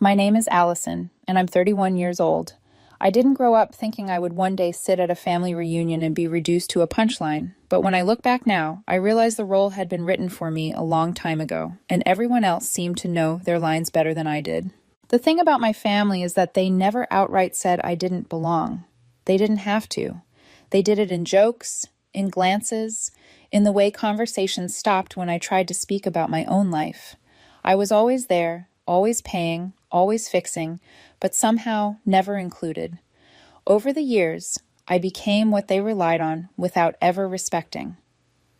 My name is Allison, and I'm 31 years old. I didn't grow up thinking I would one day sit at a family reunion and be reduced to a punchline, but when I look back now, I realize the role had been written for me a long time ago, and everyone else seemed to know their lines better than I did. The thing about my family is that they never outright said I didn't belong. They didn't have to. They did it in jokes, in glances, in the way conversations stopped when I tried to speak about my own life. I was always there, always paying, always fixing, but somehow never included. Over the years, I became what they relied on without ever respecting.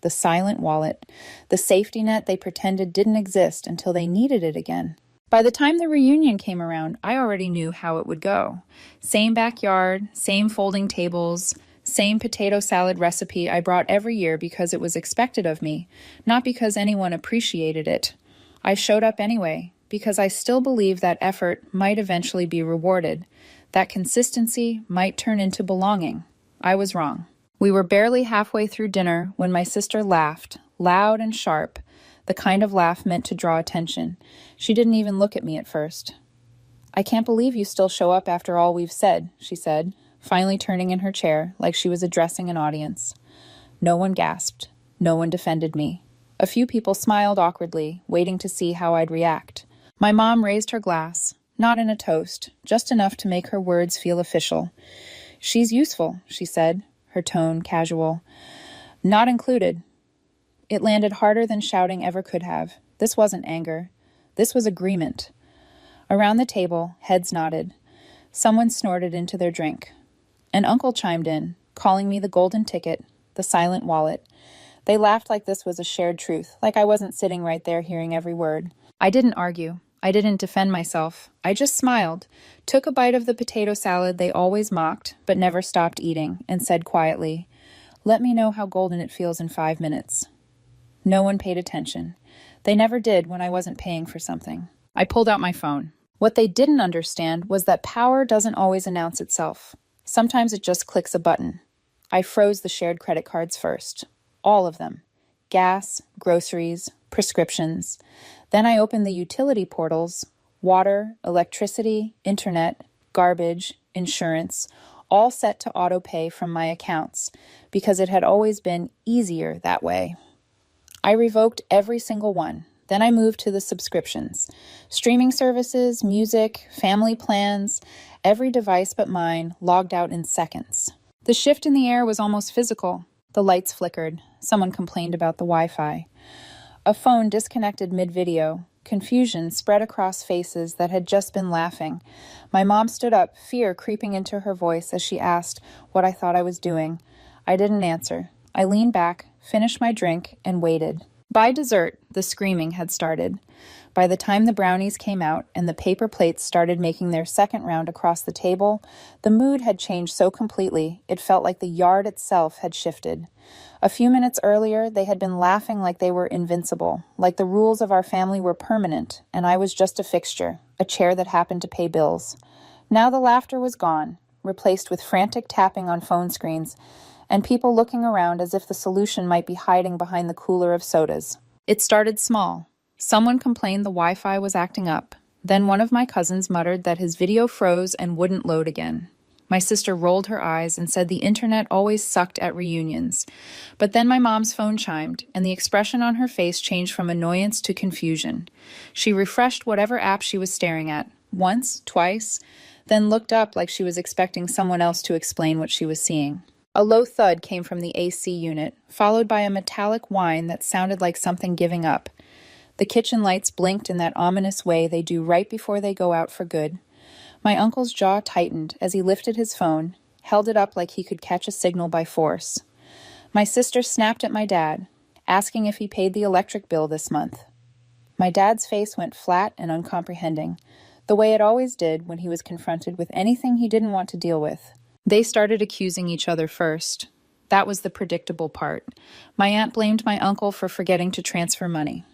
The silent wallet, the safety net they pretended didn't exist until they needed it again. By the time the reunion came around, I already knew how it would go. Same backyard, same folding tables, same potato salad recipe I brought every year because it was expected of me, not because anyone appreciated it. I showed up anyway, because I still believed that effort might eventually be rewarded, that consistency might turn into belonging. I was wrong. We were barely halfway through dinner when my sister laughed, loud and sharp, the kind of laugh meant to draw attention. She didn't even look at me at first. "I can't believe you still show up after all we've said," she said, finally turning in her chair like she was addressing an audience. No one gasped. No one defended me. A few people smiled awkwardly, waiting to see how I'd react. My mom raised her glass, not in a toast, just enough to make her words feel official. "She's useful," she said, her tone casual. "Not included." It landed harder than shouting ever could have. This wasn't anger. This was agreement. Around the table, heads nodded. Someone snorted into their drink. An uncle chimed in, calling me the golden ticket, the silent wallet. They laughed like this was a shared truth, like I wasn't sitting right there hearing every word. I didn't argue. I didn't defend myself. I just smiled, took a bite of the potato salad they always mocked, but never stopped eating, and said quietly, "Let me know how golden it feels in 5 minutes." No one paid attention. They never did when I wasn't paying for something. I pulled out my phone. What they didn't understand was that power doesn't always announce itself. Sometimes it just clicks a button. I froze the shared credit cards first. All of them. Gas, groceries, prescriptions. Then I opened the utility portals, water, electricity, internet, garbage, insurance, all set to auto-pay from my accounts, because it had always been easier that way. I revoked every single one. Then I moved to the subscriptions. Streaming services, music, family plans, every device but mine logged out in seconds. The shift in the air was almost physical. The lights flickered. Someone complained about the Wi-Fi. A phone disconnected mid-video. Confusion spread across faces that had just been laughing. My mom stood up, fear creeping into her voice as she asked what I thought I was doing. I didn't answer. I leaned back, finished my drink, and waited. By dessert, the screaming had started. By the time the brownies came out and the paper plates started making their second round across the table, the mood had changed so completely it felt like the yard itself had shifted. A few minutes earlier, they had been laughing like they were invincible, like the rules of our family were permanent, and I was just a fixture, a chair that happened to pay bills. Now the laughter was gone, replaced with frantic tapping on phone screens, and people looking around as if the solution might be hiding behind the cooler of sodas. It started small. Someone complained the Wi-Fi was acting up. Then one of my cousins muttered that his video froze and wouldn't load again. My sister rolled her eyes and said the internet always sucked at reunions. But then my mom's phone chimed, and the expression on her face changed from annoyance to confusion. She refreshed whatever app she was staring at, once, twice, then looked up like she was expecting someone else to explain what she was seeing. A low thud came from the AC unit, followed by a metallic whine that sounded like something giving up. The kitchen lights blinked in that ominous way they do right before they go out for good. My uncle's jaw tightened as he lifted his phone, held it up like he could catch a signal by force. My sister snapped at my dad, asking if he paid the electric bill this month. My dad's face went flat and uncomprehending, the way it always did when he was confronted with anything he didn't want to deal with. They started accusing each other first. That was the predictable part. My aunt blamed my uncle for forgetting to transfer money.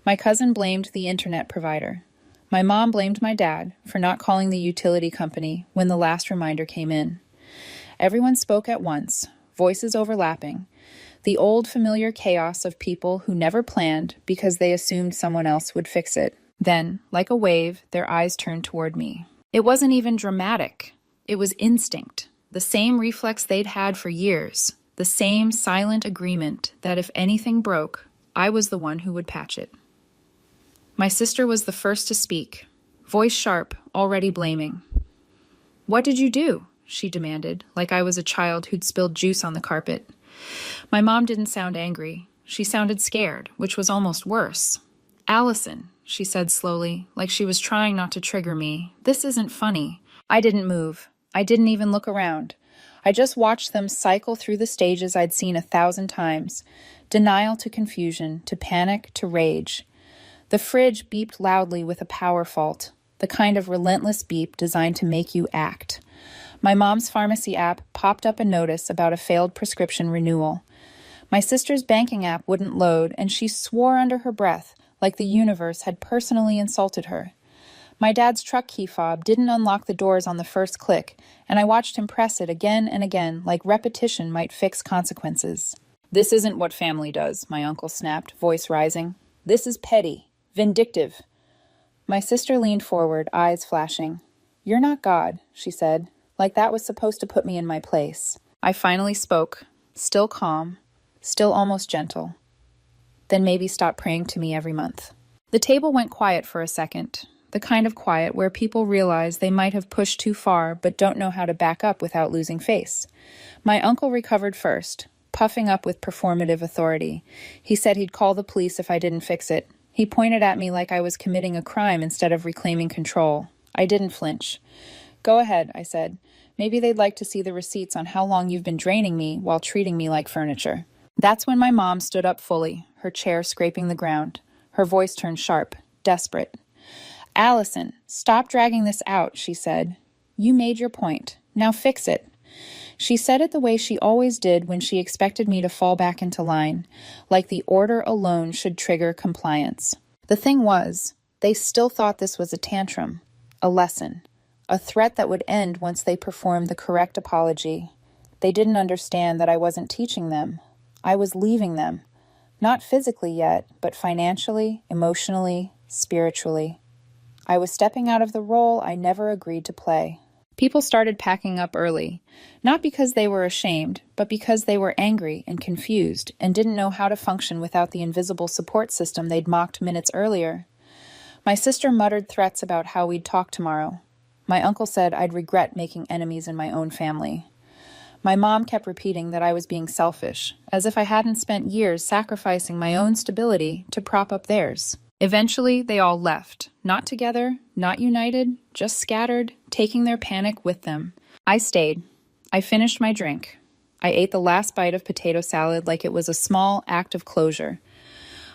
My cousin blamed the internet provider. My mom blamed my dad for not calling the utility company when the last reminder came in. Everyone spoke at once, voices overlapping. The old familiar chaos of people who never planned because they assumed someone else would fix it. Then, like a wave, their eyes turned toward me. It wasn't even dramatic. It was instinct, the same reflex they'd had for years, the same silent agreement that if anything broke, I was the one who would patch it. My sister was the first to speak, voice sharp, already blaming. "What did you do?" she demanded, like I was a child who'd spilled juice on the carpet. My mom didn't sound angry. She sounded scared, which was almost worse. "Allison," she said slowly, like she was trying not to trigger me, "this isn't funny." I didn't move. I didn't even look around. I just watched them cycle through the stages I'd seen 1,000 times. Denial to confusion, to panic, to rage. The fridge beeped loudly with a power fault, the kind of relentless beep designed to make you act. My mom's pharmacy app popped up a notice about a failed prescription renewal. My sister's banking app wouldn't load, and she swore under her breath, like the universe had personally insulted her. My dad's truck key fob didn't unlock the doors on the first click, and I watched him press it again and again, like repetition might fix consequences. "This isn't what family does," my uncle snapped, voice rising. "This is petty, vindictive." My sister leaned forward, eyes flashing. "You're not God," she said, like that was supposed to put me in my place. I finally spoke, still calm, still almost gentle. "Then maybe stop praying to me every month." The table went quiet for a second, the kind of quiet where people realize they might have pushed too far but don't know how to back up without losing face. My uncle recovered first, puffing up with performative authority. He said he'd call the police if I didn't fix it. He pointed at me like I was committing a crime instead of reclaiming control. I didn't flinch. "Go ahead," I said. "Maybe they'd like to see the receipts on how long you've been draining me while treating me like furniture." That's when my mom stood up fully, her chair scraping the ground. Her voice turned sharp, desperate. "Allison, stop dragging this out," she said. "You made your point. Now fix it." She said it the way she always did when she expected me to fall back into line, like the order alone should trigger compliance. The thing was, they still thought this was a tantrum, a lesson, a threat that would end once they performed the correct apology. They didn't understand that I wasn't teaching them. I was leaving them. Not physically yet, but financially, emotionally, spiritually. I was stepping out of the role I never agreed to play. People started packing up early, not because they were ashamed, but because they were angry and confused and didn't know how to function without the invisible support system they'd mocked minutes earlier. My sister muttered threats about how we'd talk tomorrow. My uncle said I'd regret making enemies in my own family. My mom kept repeating that I was being selfish, as if I hadn't spent years sacrificing my own stability to prop up theirs. Eventually, they all left, not together, not united, just scattered, taking their panic with them. I stayed. I finished my drink. I ate the last bite of potato salad like it was a small act of closure.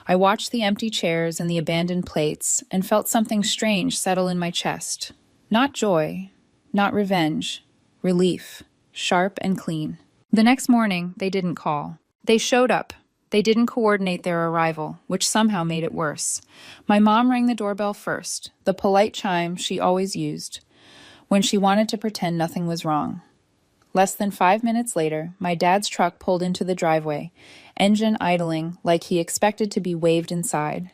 I watched the empty chairs and the abandoned plates and felt something strange settle in my chest. Not joy, not revenge, relief. Sharp and clean. The next morning, they didn't call. They showed up. They didn't coordinate their arrival, which somehow made it worse. My mom rang the doorbell first, the polite chime she always used, when she wanted to pretend nothing was wrong. Less than 5 minutes later, my dad's truck pulled into the driveway, engine idling like he expected to be waved inside.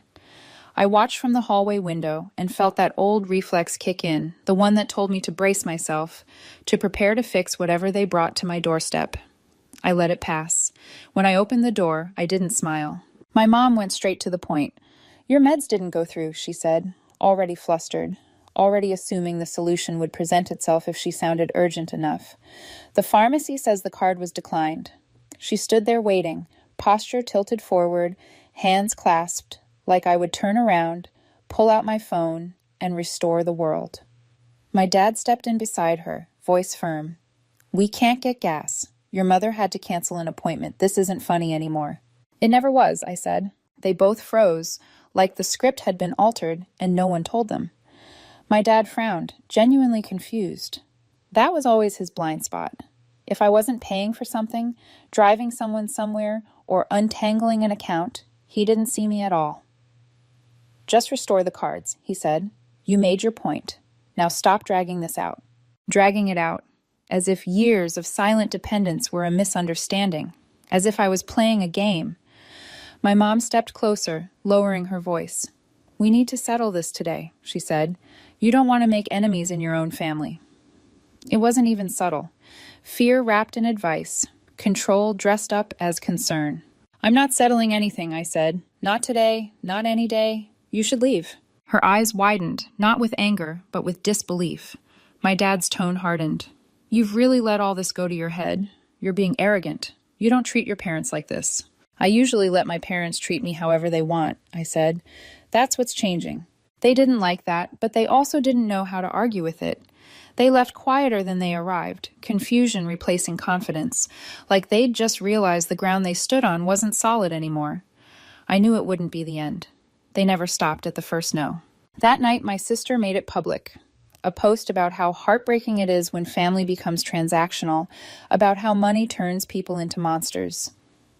I watched from the hallway window and felt that old reflex kick in, the one that told me to brace myself, to prepare to fix whatever they brought to my doorstep. I let it pass. When I opened the door, I didn't smile. My mom went straight to the point. "Your meds didn't go through," she said, already flustered, already assuming the solution would present itself if she sounded urgent enough. "The pharmacy says the card was declined." She stood there waiting, posture tilted forward, hands clasped, like I would turn around, pull out my phone, and restore the world. My dad stepped in beside her, voice firm. "We can't get gas. Your mother had to cancel an appointment. This isn't funny anymore." "It never was," I said. They both froze, like the script had been altered and no one told them. My dad frowned, genuinely confused. That was always his blind spot. If I wasn't paying for something, driving someone somewhere, or untangling an account, he didn't see me at all. "Just restore the cards," he said. "You made your point. Now stop dragging this out." Dragging it out, as if years of silent dependence were a misunderstanding, as if I was playing a game. My mom stepped closer, lowering her voice. We need to settle this today, she said. You don't want to make enemies in your own family. It wasn't even subtle. Fear wrapped in advice, control dressed up as concern. I'm not settling anything, I said. Not today, not any day. You should leave. Her eyes widened, not with anger, but with disbelief. My dad's tone hardened. You've really let all this go to your head. You're being arrogant. You don't treat your parents like this. I usually let my parents treat me however they want, I said. That's what's changing. They didn't like that, but they also didn't know how to argue with it. They left quieter than they arrived, confusion replacing confidence, like they'd just realized the ground they stood on wasn't solid anymore. I knew it wouldn't be the end. They never stopped at the first no. That night, my sister made it public. A post about how heartbreaking it is when family becomes transactional, about how money turns people into monsters.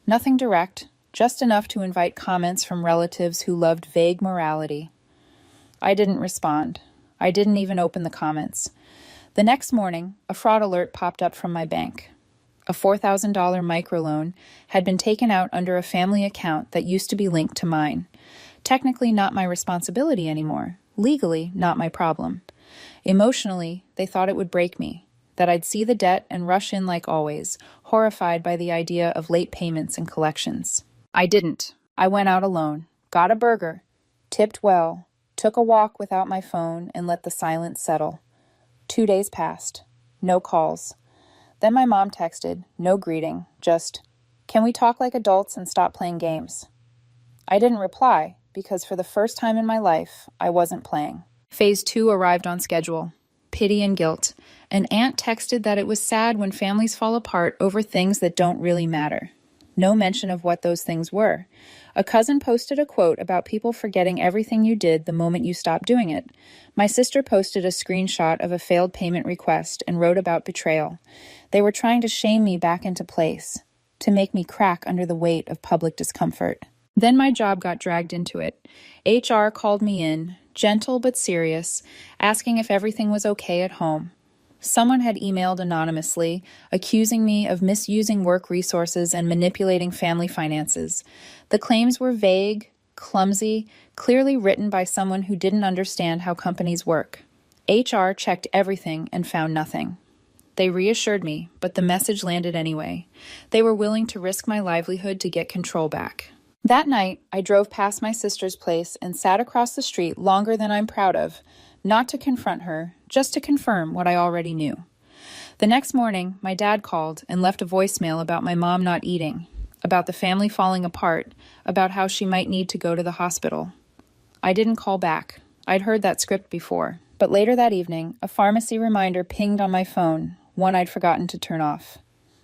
Nothing direct, just enough to invite comments from relatives who loved vague morality. I didn't respond. I didn't even open the comments. The next morning, a fraud alert popped up from my bank. A $4,000 microloan had been taken out under a family account that used to be linked to mine. Technically not my responsibility anymore. Legally, not my problem. Emotionally, they thought it would break me, that I'd see the debt and rush in like always, horrified by the idea of late payments and collections. I didn't. I went out alone, got a burger, tipped well, took a walk without my phone, and let the silence settle. 2 days passed. No calls. Then my mom texted, no greeting, just, "Can we talk like adults and stop playing games?" I didn't reply, because for the first time in my life, I wasn't playing. Phase 2 arrived on schedule. Pity and guilt. An aunt texted that it was sad when families fall apart over things that don't really matter. No mention of what those things were. A cousin posted a quote about people forgetting everything you did the moment you stopped doing it. My sister posted a screenshot of a failed payment request and wrote about betrayal. They were trying to shame me back into place, to make me crack under the weight of public discomfort. Then my job got dragged into it. HR called me in, gentle but serious, asking if everything was okay at home. Someone had emailed anonymously, accusing me of misusing work resources and manipulating family finances. The claims were vague, clumsy, clearly written by someone who didn't understand how companies work. HR checked everything and found nothing. They reassured me, but the message landed anyway. They were willing to risk my livelihood to get control back. That night, I drove past my sister's place and sat across the street longer than I'm proud of, not to confront her, just to confirm what I already knew. The next morning, my dad called and left a voicemail about my mom not eating, about the family falling apart, about how she might need to go to the hospital. I didn't call back. I'd heard that script before. But later that evening, a pharmacy reminder pinged on my phone, one I'd forgotten to turn off.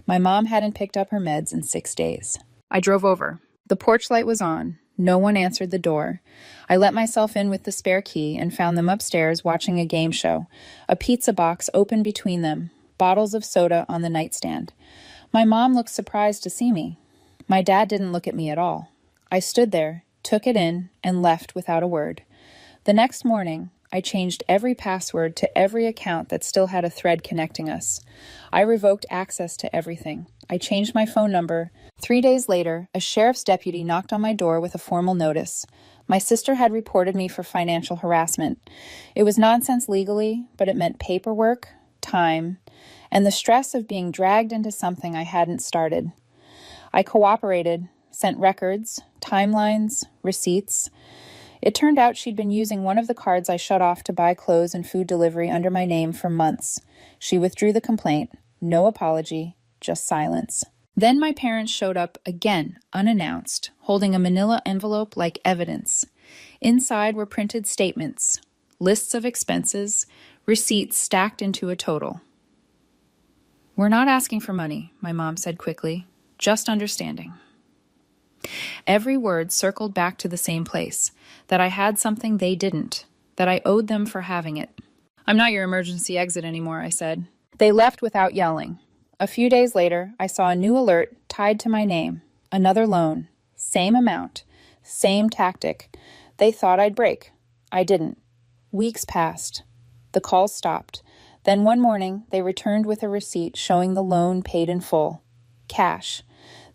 My mom hadn't picked up her meds in 6 days. I drove over. The porch light was on. No one answered the door. I let myself in with the spare key and found them upstairs watching a game show, a pizza box open between them, bottles of soda on the nightstand. My mom looked surprised to see me. My dad didn't look at me at all. I stood there, took it in, and left without a word. The next morning, I changed every password to every account that still had a thread connecting us. I revoked access to everything. I changed my phone number. 3 days later, a sheriff's deputy knocked on my door with a formal notice. My sister had reported me for financial harassment. It was nonsense legally, but it meant paperwork, time, and the stress of being dragged into something I hadn't started. I cooperated, sent records, timelines, receipts. It turned out she'd been using one of the cards I shut off to buy clothes and food delivery under my name for months. She withdrew the complaint. No apology, just silence. Then my parents showed up again, unannounced, holding a manila envelope like evidence. Inside were printed statements, lists of expenses, receipts stacked into a total. "We're not asking for money," my mom said quickly, "just understanding." Every word circled back to the same place, that I had something they didn't, that I owed them for having it. "I'm not your emergency exit anymore," I said. They left without yelling. A few days later, I saw a new alert tied to my name. Another loan. Same amount. Same tactic. They thought I'd break. I didn't. Weeks passed. The calls stopped. Then one morning, they returned with a receipt showing the loan paid in full. Cash.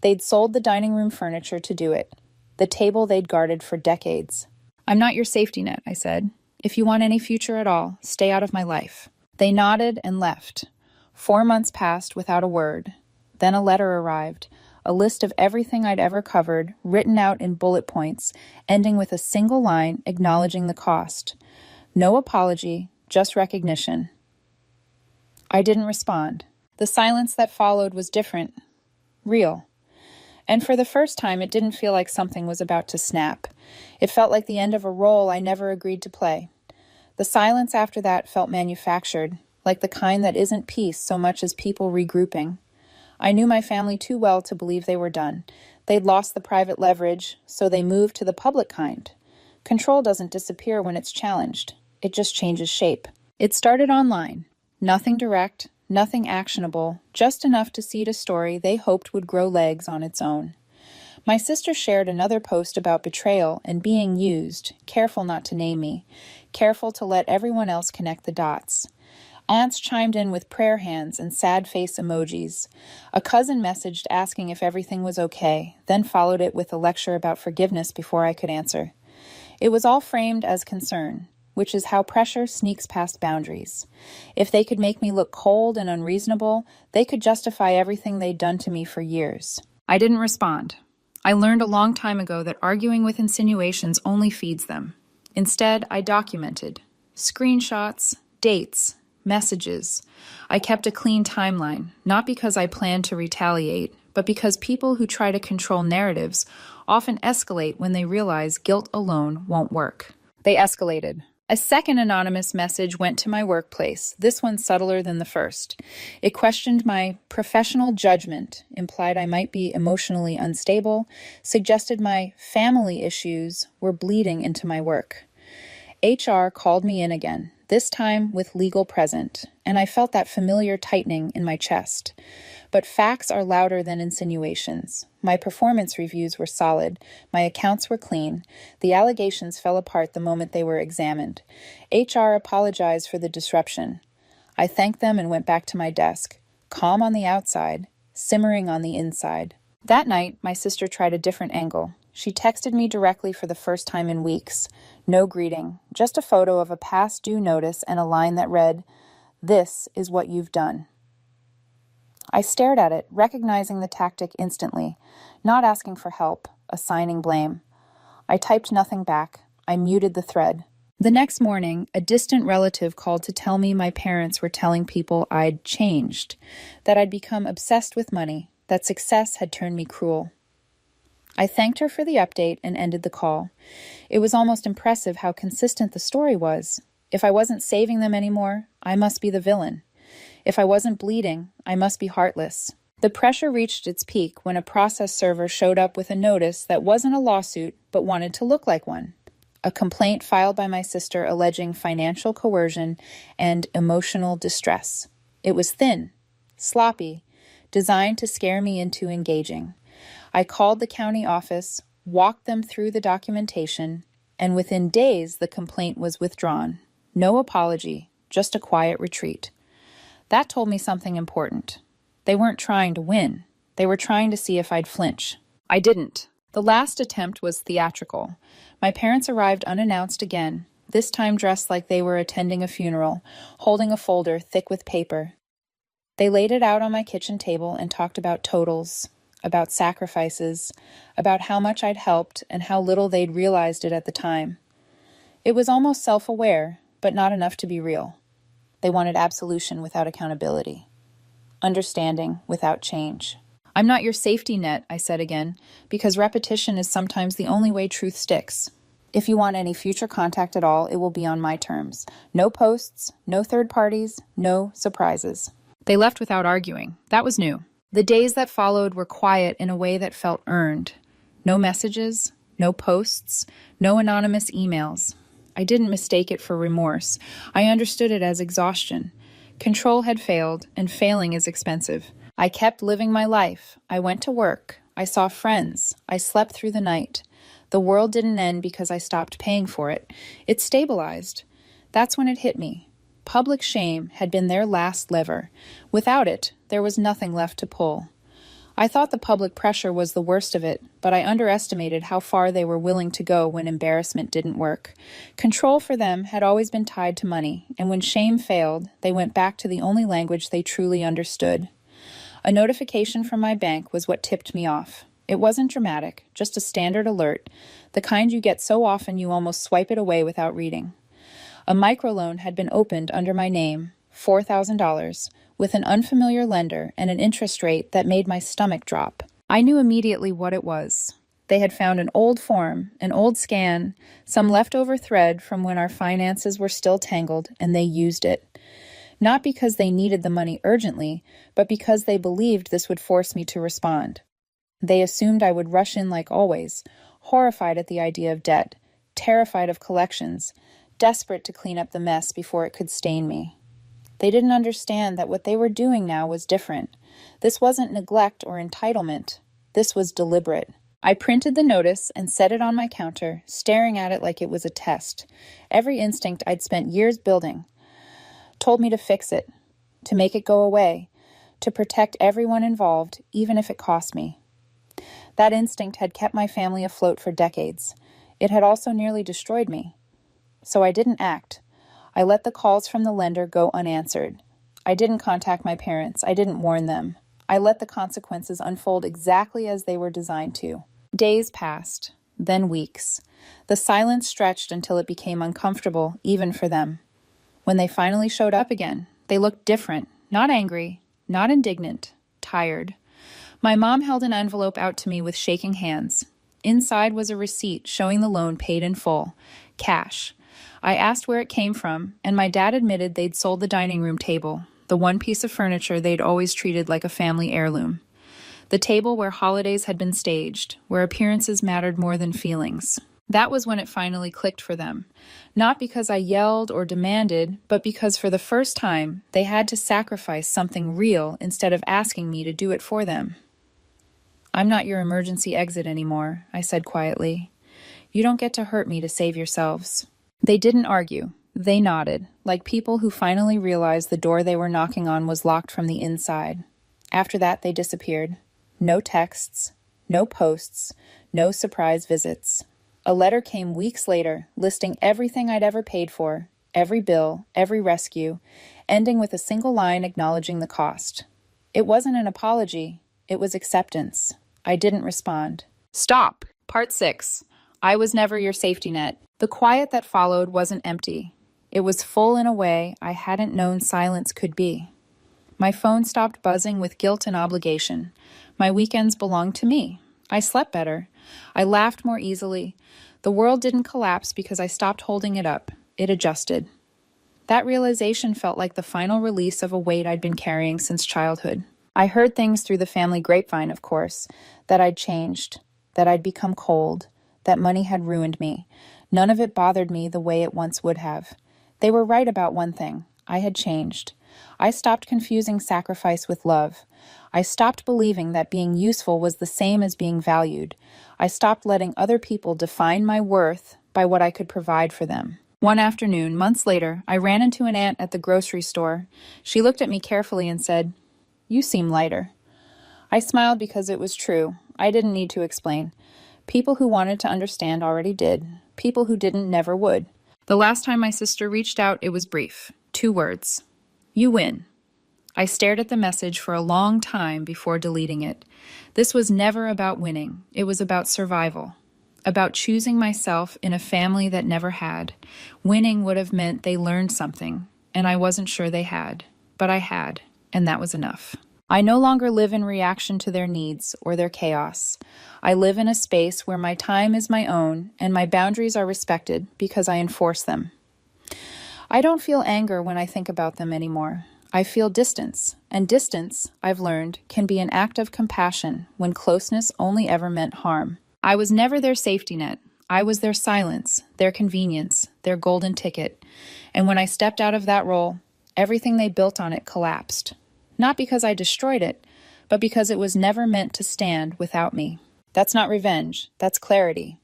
They'd sold the dining room furniture to do it. The table they'd guarded for decades. I'm not your safety net, I said. If you want any future at all, stay out of my life. They nodded and left. 4 months passed without a word. Then a letter arrived, a list of everything I'd ever covered, written out in bullet points, ending with a single line acknowledging the cost. No apology, just recognition. I didn't respond. The silence that followed was different, real. And for the first time, it didn't feel like something was about to snap. It felt like the end of a role I never agreed to play. The silence after that felt manufactured, like the kind that isn't peace so much as people regrouping. I knew my family too well to believe they were done. They'd lost the private leverage, so they moved to the public kind. Control doesn't disappear when it's challenged. It just changes shape. It started online. Nothing direct, nothing actionable, just enough to seed a story they hoped would grow legs on its own. My sister shared another post about betrayal and being used, careful not to name me, careful to let everyone else connect the dots. Aunts chimed in with prayer hands and sad face emojis. A cousin messaged asking if everything was okay, then followed it with a lecture about forgiveness before I could answer. It was all framed as concern, which is how pressure sneaks past boundaries. If they could make me look cold and unreasonable, they could justify everything they'd done to me for years. I didn't respond. I learned a long time ago that arguing with insinuations only feeds them. Instead, I documented. Screenshots, dates, messages. I kept a clean timeline, not because I planned to retaliate, but because people who try to control narratives often escalate when they realize guilt alone won't work. They escalated. A second anonymous message went to my workplace, this one subtler than the first. It questioned my professional judgment, implied I might be emotionally unstable, suggested my family issues were bleeding into my work. HR called me in again, this time with legal present, and I felt that familiar tightening in my chest. But facts are louder than insinuations. My performance reviews were solid. My accounts were clean. The allegations fell apart the moment they were examined. HR apologized for the disruption. I thanked them and went back to my desk, calm on the outside, simmering on the inside. That night, my sister tried a different angle. She texted me directly for the first time in weeks. No greeting, just a photo of a past due notice and a line that read, "This is what you've done." I stared at it, recognizing the tactic instantly, not asking for help, assigning blame. I typed nothing back. I muted the thread. The next morning, a distant relative called to tell me my parents were telling people I'd changed, that I'd become obsessed with money, that success had turned me cruel. I thanked her for the update and ended the call. It was almost impressive how consistent the story was. If I wasn't saving them anymore, I must be the villain. If I wasn't bleeding, I must be heartless. The pressure reached its peak when a process server showed up with a notice that wasn't a lawsuit but wanted to look like one. A complaint filed by my sister alleging financial coercion and emotional distress. It was thin, sloppy, designed to scare me into engaging. I called the county office, walked them through the documentation, and within days the complaint was withdrawn. No apology, just a quiet retreat. That told me something important. They weren't trying to win. They were trying to see if I'd flinch. I didn't. The last attempt was theatrical. My parents arrived unannounced again, this time dressed like they were attending a funeral, holding a folder thick with paper. They laid it out on my kitchen table and talked about totals, about sacrifices, about how much I'd helped and how little they'd realized it at the time. It was almost self-aware, but not enough to be real. They wanted absolution without accountability, understanding without change. I'm not your safety net, I said again, because repetition is sometimes the only way truth sticks. If you want any future contact at all, it will be on my terms. No posts, no third parties, no surprises. They left without arguing. That was new. The days that followed were quiet in a way that felt earned. No messages, no posts, no anonymous emails. I didn't mistake it for remorse. I understood it as exhaustion. Control had failed, and failing is expensive. I kept living my life. I went to work. I saw friends. I slept through the night. The world didn't end because I stopped paying for it. It stabilized. That's when it hit me. Public shame had been their last lever. Without it, there was nothing left to pull. I thought the public pressure was the worst of it, but I underestimated how far they were willing to go when embarrassment didn't work. Control for them had always been tied to money, and when shame failed, they went back to the only language they truly understood. A notification from my bank was what tipped me off. It wasn't dramatic, just a standard alert, the kind you get so often you almost swipe it away without reading. A microloan had been opened under my name, $4,000, with an unfamiliar lender and an interest rate that made my stomach drop. I knew immediately what it was. They had found an old form, an old scan, some leftover thread from when our finances were still tangled, and they used it. Not because they needed the money urgently, but because they believed this would force me to respond. They assumed I would rush in like always, horrified at the idea of debt, terrified of collections, desperate to clean up the mess before it could stain me. They didn't understand that what they were doing now was different. This wasn't neglect or entitlement. This was deliberate. I printed the notice and set it on my counter, staring at it like it was a test. Every instinct I'd spent years building told me to fix it, to make it go away, to protect everyone involved, even if it cost me. That instinct had kept my family afloat for decades. It had also nearly destroyed me. So I didn't act. I let the calls from the lender go unanswered. I didn't contact my parents. I didn't warn them. I let the consequences unfold exactly as they were designed to. Days passed, then weeks. The silence stretched until it became uncomfortable, even for them. When they finally showed up again, they looked different, not angry, not indignant, tired. My mom held an envelope out to me with shaking hands. Inside was a receipt showing the loan paid in full, cash. I asked where it came from, and my dad admitted they'd sold the dining room table, the one piece of furniture they'd always treated like a family heirloom. The table where holidays had been staged, where appearances mattered more than feelings. That was when it finally clicked for them. Not because I yelled or demanded, but because for the first time, they had to sacrifice something real instead of asking me to do it for them. "I'm not your emergency exit anymore," I said quietly. "You don't get to hurt me to save yourselves." They didn't argue. They nodded, like people who finally realized the door they were knocking on was locked from the inside. After that, they disappeared. No texts, no posts, no surprise visits. A letter came weeks later, listing everything I'd ever paid for, every bill, every rescue, ending with a single line acknowledging the cost. It wasn't an apology. It was acceptance. I didn't respond. Stop. Part 6. I was never your safety net. The quiet that followed wasn't empty. It was full in a way I hadn't known silence could be. My phone stopped buzzing with guilt and obligation. My weekends belonged to me. I slept better. I laughed more easily. The world didn't collapse because I stopped holding it up. It adjusted. That realization felt like the final release of a weight I'd been carrying since childhood. I heard things through the family grapevine, of course, that I'd changed, that I'd become cold, that money had ruined me. None of it bothered me the way it once would have. They were right about one thing. I had changed. I stopped confusing sacrifice with love. I stopped believing that being useful was the same as being valued. I stopped letting other people define my worth by what I could provide for them. One afternoon, months later, I ran into an aunt at the grocery store. She looked at me carefully and said, "You seem lighter." I smiled because it was true. I didn't need to explain. People who wanted to understand already did. People who didn't never would. The last time my sister reached out, it was brief. 2 words. "You win." I stared at the message for a long time before deleting it. This was never about winning. It was about survival. About choosing myself in a family that never had. Winning would have meant they learned something, and I wasn't sure they had. But I had, and that was enough. I no longer live in reaction to their needs or their chaos. I live in a space where my time is my own and my boundaries are respected because I enforce them. I don't feel anger when I think about them anymore. I feel distance, and distance, I've learned, can be an act of compassion when closeness only ever meant harm. I was never their safety net. I was their silence, their convenience, their golden ticket. And when I stepped out of that role, everything they built on it collapsed. Not because I destroyed it, but because it was never meant to stand without me. That's not revenge. That's clarity.